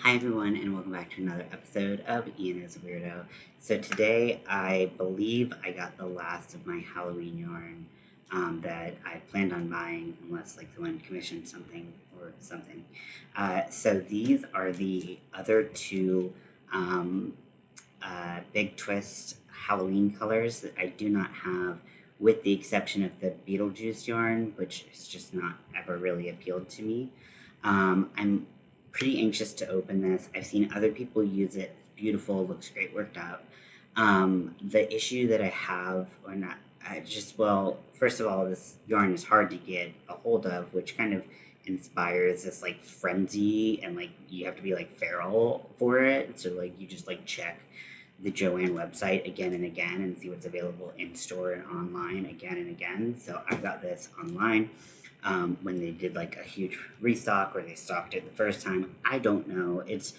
Hi everyone, and welcome back to another episode of Ian is a Weirdo. So today, I believe I got the last of my Halloween yarn that I planned on buying, unless like someone commissioned something or something. So these are the other two um, Big Twist Halloween colors that I do not have, with the exception of the Beetlejuice yarn, which has just not ever really appealed to me. I'm pretty anxious to open this. I've seen other people use it. It's beautiful, looks great worked out. The issue that I have, or not, well, first of all, this yarn is hard to get a hold of, which kind of inspires this like frenzy, and like you have to be like feral for it. So like you just like check the Joanne website again and again and see what's available in store and online again and again. So I got this online when they did like a huge restock, or they stocked it the first time. I don't know. It's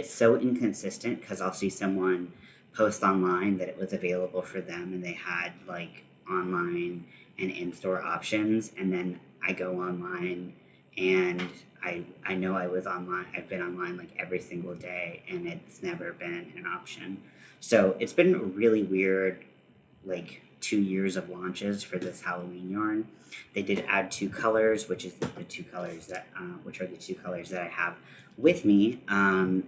so inconsistent, because I'll see someone post online that it was available for them and they had like online and in-store options, and then I go online and I know I was online. I've been online like every single day, and it's never been an option. So it's been a really weird, like 2 years of launches for this Halloween yarn. They did add two colors, which is the two colors that, which are the two colors that I have with me. You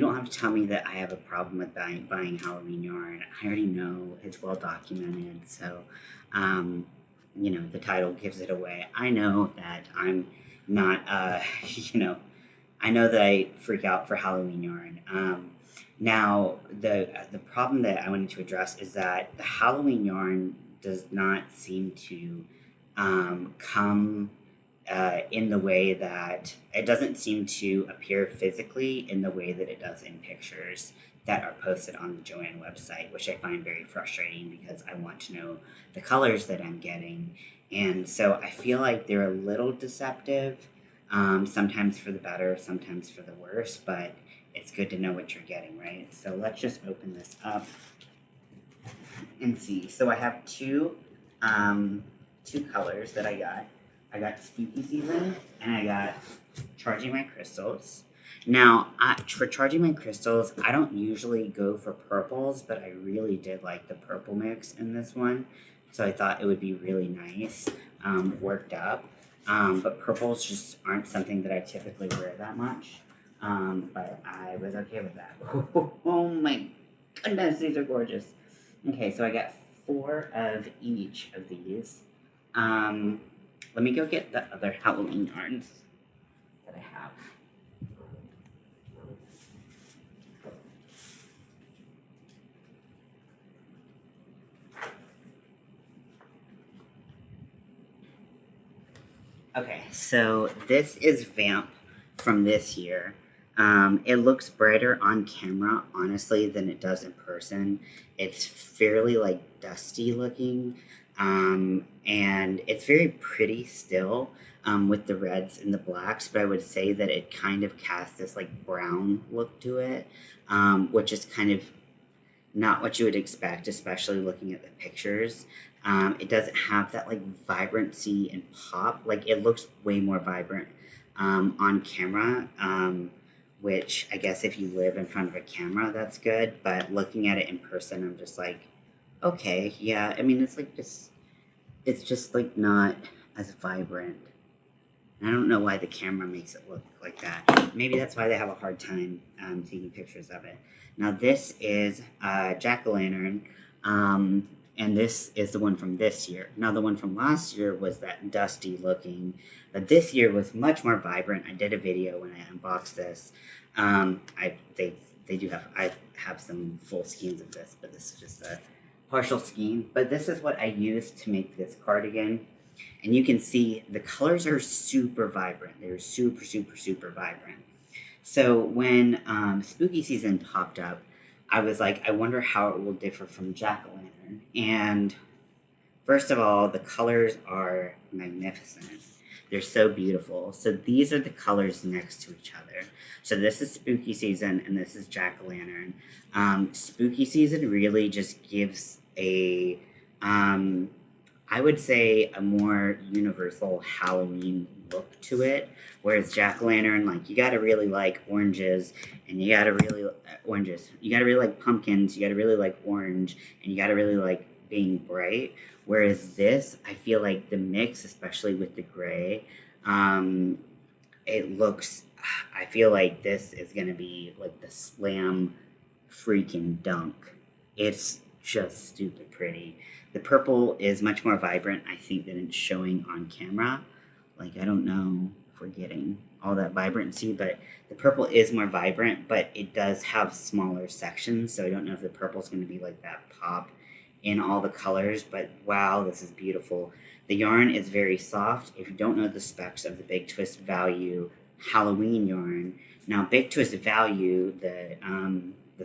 don't have to tell me that I have a problem with buying Halloween yarn. I already know, it's well documented. So, the title gives it away. I know that I'm not, I know that I freak out for Halloween yarn. Now, the problem that I wanted to address is that the Halloween yarn does not seem to come in the way that it doesn't seem to appear physically in the way that it does in pictures that are posted on the Joanne website, which I find very frustrating, because I want to know the colors that I'm getting. And so I feel like they're a little deceptive, sometimes for the better, sometimes for the worse, but it's good to know what you're getting, right? So let's just open this up and see. So I have two colors that I got. I got Spooky Season, and I got Charging My Crystals. Now, for Charging My Crystals, I don't usually go for purples, but I really did like the purple mix in this one. So I thought it would be really nice, worked up. But purples just aren't something that I typically wear that much. But I was okay with that. Oh my goodness, these are gorgeous. Okay, so I got 4 of each of these. Let me go get the other Halloween yarns that I have. Okay, so this is Vamp from this year. It looks brighter on camera, honestly, than it does in person. It's fairly like dusty looking, and it's very pretty still, with the reds and the blacks. But I would say that it kind of casts this like brown look to it, which is kind of not what you would expect, especially looking at the pictures. It doesn't have that like vibrancy and pop. Like, it looks way more vibrant on camera, which I guess if you live in front of a camera, that's good. But looking at it in person, I'm just like, okay, yeah. I mean, it's just like not as vibrant. And I don't know why the camera makes it look like that. Maybe that's why they have a hard time taking pictures of it. Now, this is Jack-o'-lantern, and this is the one from this year. Now, the one from last year was that dusty looking, but this year was much more vibrant. I did a video when I unboxed this. I have some full skeins of this, but this is just a partial skein. But this is what I used to make this cardigan. And you can see the colors are super vibrant. They're super, super, super vibrant. So when Spooky Season popped up, I was like, I wonder how it will differ from Jack-o'-lantern. And first of all, the colors are magnificent. They're so beautiful. So these are the colors next to each other. So this is Spooky Season, and this is Jack-o'-lantern. Spooky Season really just gives I would say, a more universal Halloween look to it. Whereas jack-o'-lantern, like you gotta really like oranges, and you gotta really oranges. You gotta really like pumpkins. You gotta really like orange, and you gotta really like being bright. Whereas this, I feel like the mix, especially with the gray, um, it looks. I feel like this is gonna be like the slam freaking dunk. It's just stupid pretty. The purple is much more vibrant, I think, than it's showing on camera. Like, I don't know if we're getting all that vibrancy, but the purple is more vibrant, but it does have smaller sections. So I don't know if the purple is going to be like that pop in all the colors, but wow, this is beautiful. The yarn is very soft. If you don't know the specs of the Big Twist Value Halloween yarn, now Big Twist Value, the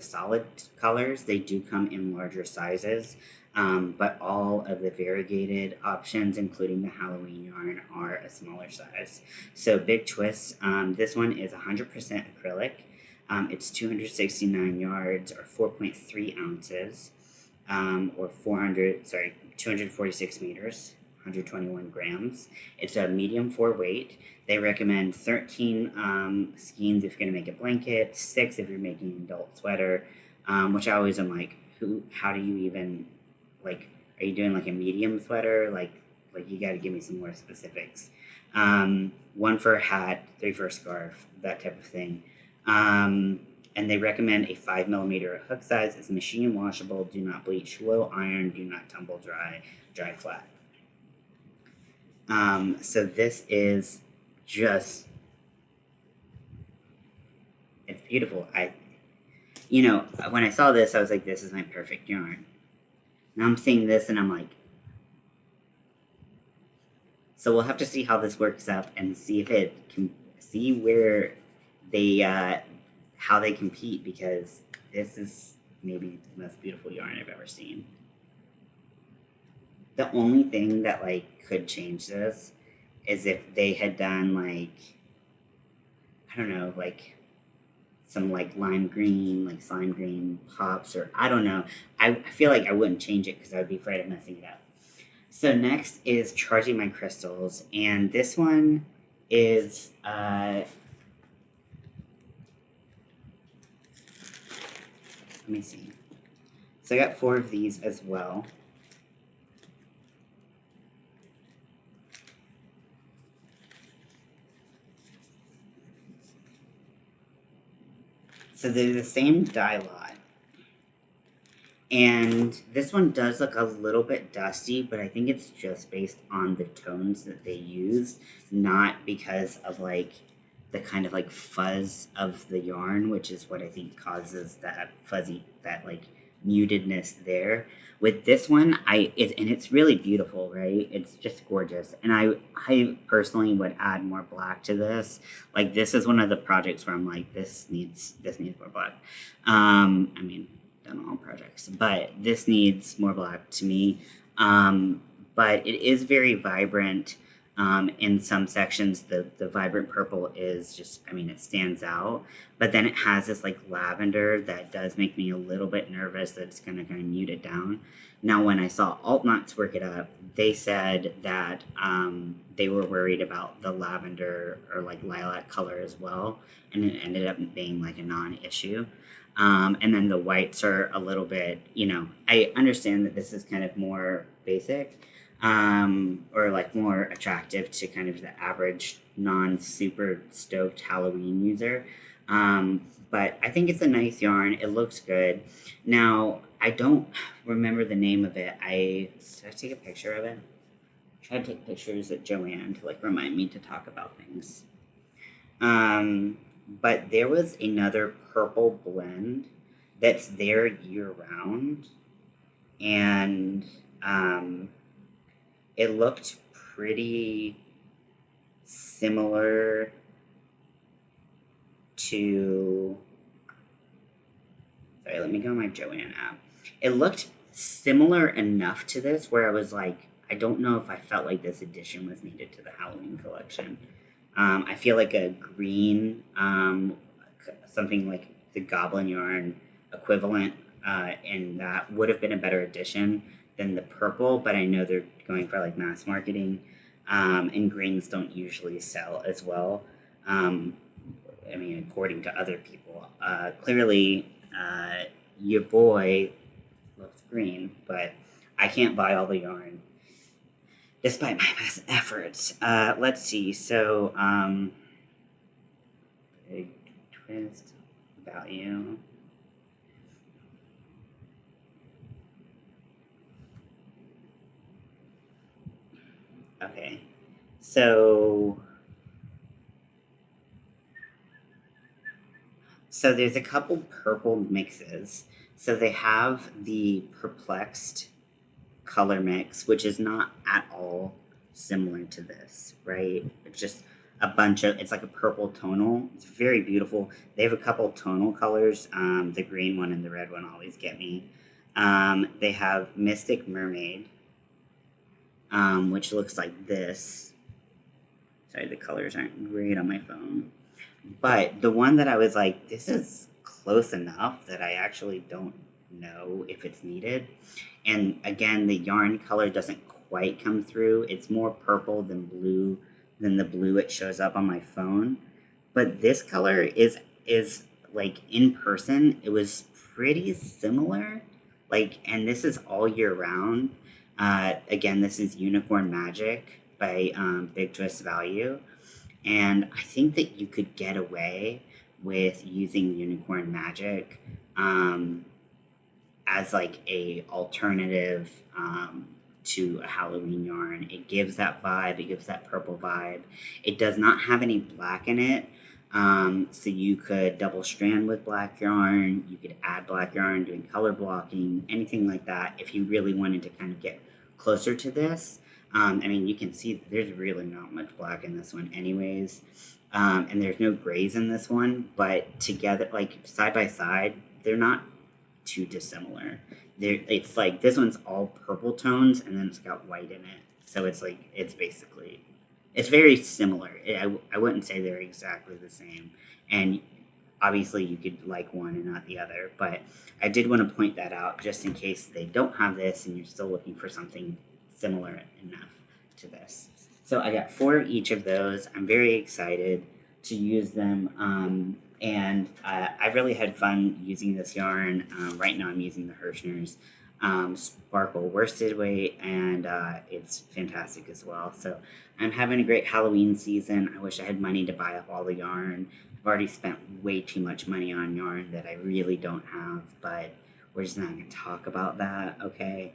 solid colors, they do come in larger sizes, but all of the variegated options, including the Halloween yarn, are a smaller size. So Big Twist, this one is 100% acrylic. It's 269 yards or 4.3 ounces, or 246 meters, 121 grams. It's a medium 4 weight. They recommend 13 skeins if you're going to make a blanket, 6 if you're making an adult sweater, which I always am like, how do you even, like, are you doing like a medium sweater? Like you got to give me some more specifics. 1 for a hat, 3 for a scarf, that type of thing. And they recommend a 5mm hook size. It's machine washable, do not bleach, low iron, do not tumble dry, dry flat. So this is just, it's beautiful. When I saw this, I was like, this is my perfect yarn. Now I'm seeing this and I'm like, so we'll have to see how this works up and see if it can, see where they, how they compete, because this is maybe the most beautiful yarn I've ever seen. The only thing that like could change this is if they had done like, I don't know, like some like lime green, like slime green pops, or I don't know. I feel like I wouldn't change it because I would be afraid of messing it up. So next is Charging My Crystals, and this one is let me see. So I got 4 of these as well. So they're the same dye lot. And this one does look a little bit dusty, but I think it's just based on the tones that they use, not because of like the kind of like fuzz of the yarn, which is what I think causes that fuzzy, that like mutedness there. With this one, and it's really beautiful, right? It's just gorgeous. And I personally would add more black to this. Like this is one of the projects where I'm like, this needs more black. I mean, done all projects, but this needs more black to me. But it is very vibrant. In some sections, the vibrant purple is just, I mean, it stands out. But then it has this like lavender that does make me a little bit nervous that it's going to kind of mute it down. Now, when I saw Altnots work it up, they said that they were worried about the lavender or like lilac color as well. And it ended up being like a non-issue. And then the whites are a little bit, I understand that this is kind of more basic, or like more attractive to kind of the average non-super stoked Halloween user. But I think it's a nice yarn. It looks good. Now, I don't remember the name of it. Did I take a picture of it? I tried to take pictures at Joanne to like remind me to talk about things. But there was another purple blend that's there year round, and it looked pretty similar to, sorry, let me go on my Joanne app. It looked similar enough to this where I was like, I don't know if I felt like this addition was needed to the Halloween collection. I feel like a green, something like the Goblin yarn equivalent, and that would have been a better addition than the purple, but I know they're going for like mass marketing. and greens don't usually sell as well. Um, I mean, according to other people. Clearly, your boy loves green, but I can't buy all the yarn despite my best efforts. Let's see. So, big twist value. Okay. So, there's a couple purple mixes. So they have the perplexed color mix, which is not at all similar to this, right? It's just a bunch of, it's like a purple tonal. It's very beautiful. They have a couple tonal colors. The green one and the red one always get me. They have Mystic Mermaid, which looks like this. Sorry, the colors aren't great on my phone. But the one that I was like, this is close enough that I actually don't know if it's needed. And again, the yarn color doesn't quite come through. It's more purple than the blue it shows up on my phone. But this color is like in person, it was pretty similar. Like, and this is all year round. Again, this is Unicorn Magic by Big Twist Value. And I think that you could get away with using Unicorn Magic as like a alternative to a Halloween yarn. It gives that vibe. It gives that purple vibe. It does not have any black in it. So you could double strand with black yarn. You could add black yarn, doing color blocking, anything like that. If you really wanted to kind of get closer to this. I mean, you can see there's really not much black in this one anyways. And there's no grays in this one, but together, like side by side, they're not too dissimilar. It's like this one's all purple tones and then it's got white in it. So it's like, it's very similar. I wouldn't say they're exactly the same. And obviously you could like one and not the other, but I did want to point that out just in case they don't have this and you're still looking for something similar enough to this. So I got 4 of each of those. I'm very excited to use them. And I really had fun using this yarn. Right now I'm using the Hirschner's Sparkle worsted weight, and it's fantastic as well. So I'm having a great Halloween season. I wish I had money to buy up all the yarn. I've already spent way too much money on yarn that I really don't have, but we're just not going to talk about that, okay?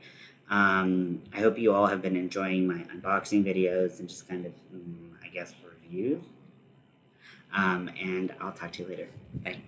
I hope you all have been enjoying my unboxing videos and just kind of, I guess, review. And I'll talk to you later. Bye.